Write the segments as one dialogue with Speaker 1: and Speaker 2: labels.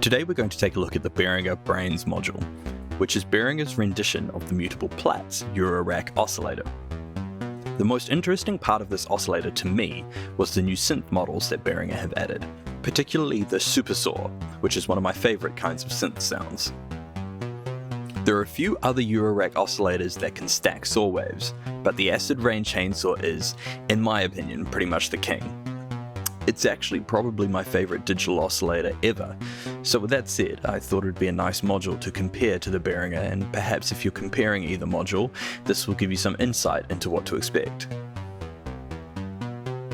Speaker 1: Today we're going to take a look at the Behringer Brains module, which is Behringer's rendition of the mutable Platts Eurorack oscillator. The most interesting part of this oscillator to me was the new synth models that Behringer have added, particularly the super saw, which is one of my favourite kinds of synth sounds. There are a few other Eurorack oscillators that can stack saw waves, but the acid rain chainsaw is, in my opinion, pretty much the king. It's actually probably my favourite digital oscillator ever, so with that said, I thought it'd be a nice module to compare to the Behringer, and perhaps if you're comparing either module, this will give you some insight into what to expect.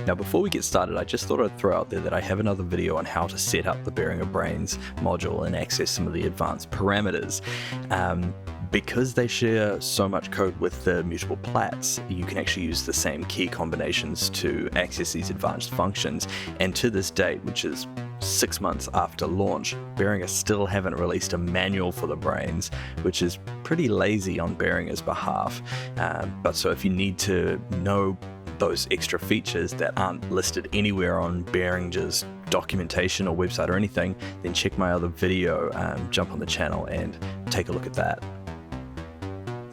Speaker 1: Now before we get started, I just thought I'd throw out there that I have another video on how to set up the Behringer Brains module and access some of the advanced parameters. Because they share so much code with the mutable Platts, you can actually use the same key combinations to access these advanced functions, and to this date, which is 6 months after launch, Behringer still haven't released a manual for the Brains, which is pretty lazy on Behringer's behalf. But so if you need to know those extra features that aren't listed anywhere on Behringer's documentation or website or anything, then check my other video, jump on the channel and take a look at that.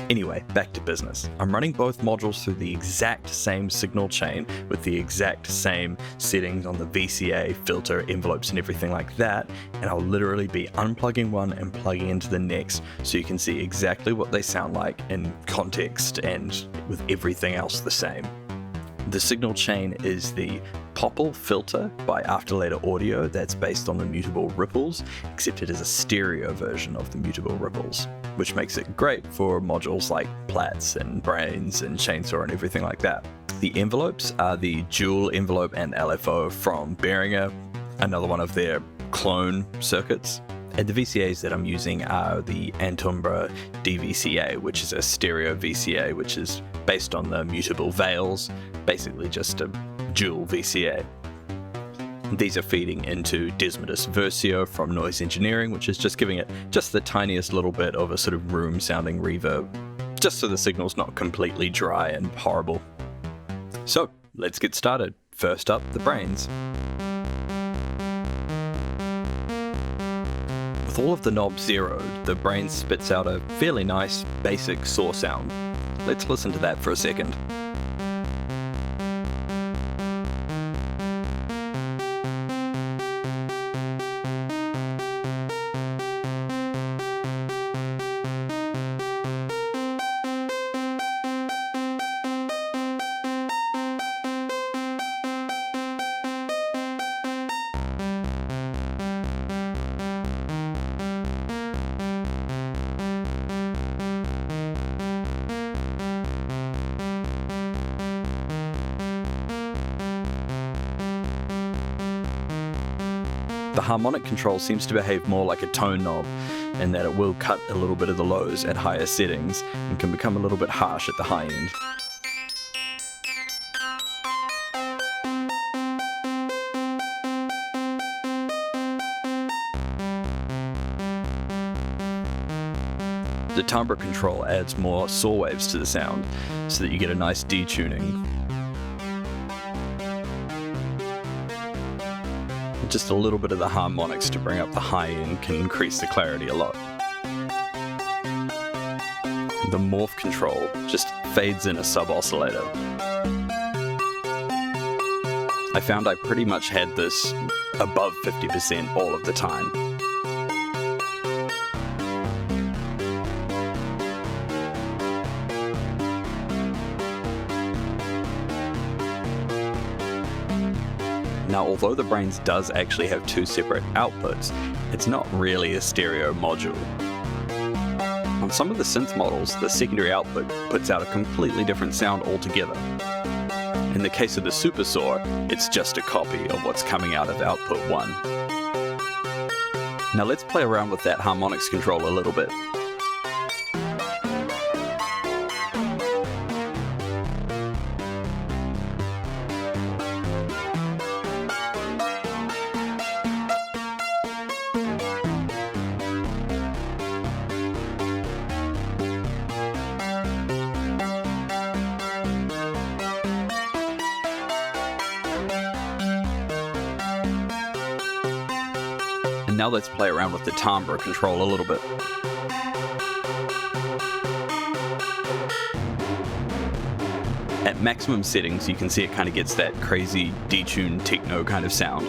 Speaker 1: Anyway, back to business. I'm running both modules through the exact same signal chain with the exact same settings on the VCA, filter, envelopes and everything like that, and I'll literally be unplugging one and plugging into the next so you can see exactly what they sound like in context and with everything else the same. The signal chain is the Popple filter by Afterlater Audio that's based on the mutable ripples, except it is a stereo version of the mutable ripples, which makes it great for modules like Platts and Brains and Chainsaw and everything like that. The envelopes are the dual envelope and LFO from Behringer, another one of their clone circuits. And the VCAs that I'm using are the Antumbra DVCA, which is a stereo VCA, which is based on the mutable veils, basically just a dual VCA. These are feeding into Desmodus Versio from Noise Engineering, which is just giving it just the tiniest little bit of a sort of room sounding reverb, just so the signal's not completely dry and horrible. So let's get started. First up, the Brains. With all of the knobs zeroed, the Brains spits out a fairly nice, basic saw sound. Let's listen to that for a second. The harmonic control seems to behave more like a tone knob in that it will cut a little bit of the lows at higher settings and can become a little bit harsh at the high end. The timbre control adds more saw waves to the sound so that you get a nice detuning. Just a little bit of the harmonics to bring up the high end can increase the clarity a lot. The morph control just fades in a sub-oscillator. I found I pretty much had this above 50% all of the time. Now, although the Brains does actually have two separate outputs, it's not really a stereo module. On some of the synth models, the secondary output puts out a completely different sound altogether. In the case of the Super Saw, it's just a copy of what's coming out of output 1. Now let's play around with that harmonics control a little bit. And now let's play around with the timbre control a little bit. At maximum settings, you can see it kind of gets that crazy detuned techno kind of sound.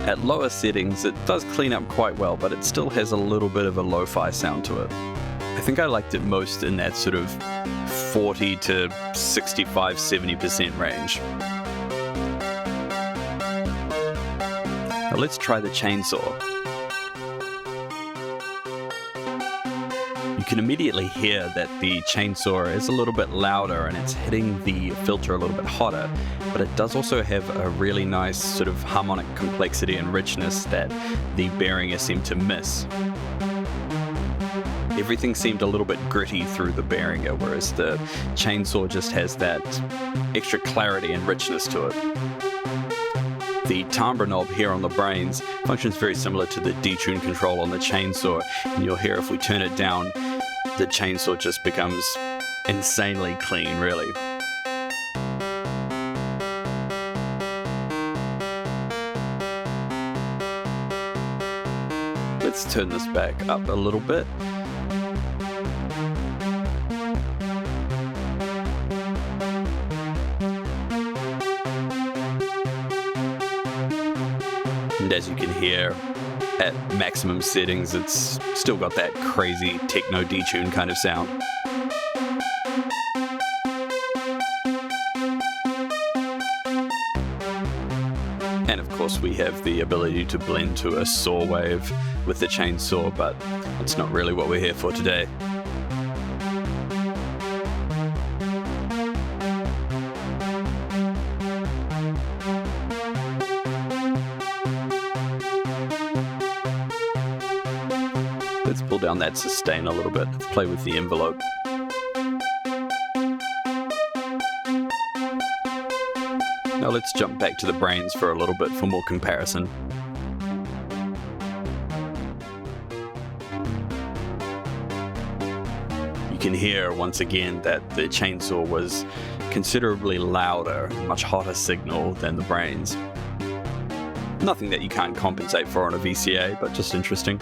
Speaker 1: At lower settings, it does clean up quite well, but it still has a little bit of a lo-fi sound to it. I think I liked it most in that sort of 40 to 65-70% range. Now let's try the chainsaw. You can immediately hear that the chainsaw is a little bit louder and it's hitting the filter a little bit hotter, but it does also have a really nice sort of harmonic complexity and richness that the Behringer seemed to miss. Everything seemed a little bit gritty through the Behringer, whereas the chainsaw just has that extra clarity and richness to it. The timbre knob here on the Brains functions very similar to the detune control on the chainsaw, and you'll hear if we turn it down, the chainsaw just becomes insanely clean, really. Let's turn this back up a little bit. And as you can hear, at maximum settings, it's still got that crazy techno detune kind of sound. And of course we have the ability to blend to a saw wave with the chainsaw, but that's not really what we're here for today. Let's pull down that sustain a little bit. Let's play with the envelope. Now let's jump back to the Brains for a little bit for more comparison. You can hear once again that the chainsaw was considerably louder, much hotter signal than the Brains. Nothing that you can't compensate for on a VCA, but just interesting.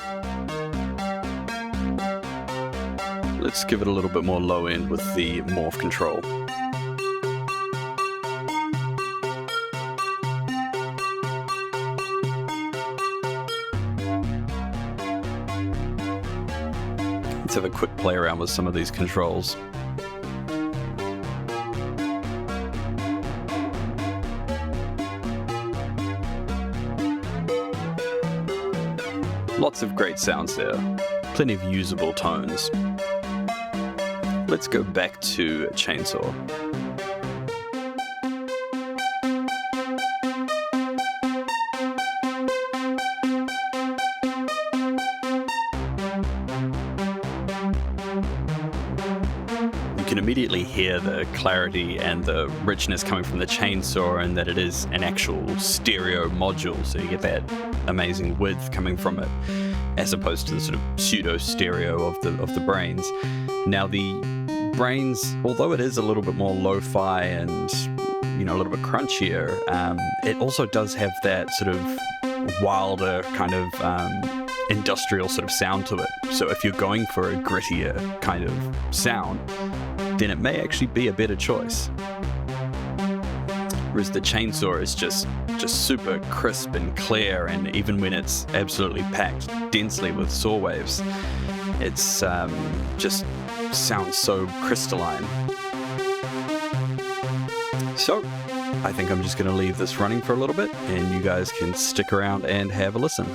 Speaker 1: Let's give it a little bit more low end with the morph control. Let's have a quick play around with some of these controls. Lots of great sounds there, plenty of usable tones. Let's go back to chainsaw. You can immediately hear the clarity and the richness coming from the chainsaw, and that it is an actual stereo module, so you get that amazing width coming from it, as opposed to the sort of pseudo stereo of the Brains. Now the Brains, although it is a little bit more lo-fi and a little bit crunchier, it also does have that sort of wilder kind of industrial sort of sound to it. So if you're going for a grittier kind of sound, then it may actually be a better choice. Whereas the chainsaw is just super crisp and clear, and even when it's absolutely packed densely with saw waves, it's just sounds so crystalline. So I think I'm just going to leave this running for a little bit, and you guys can stick around and have a listen.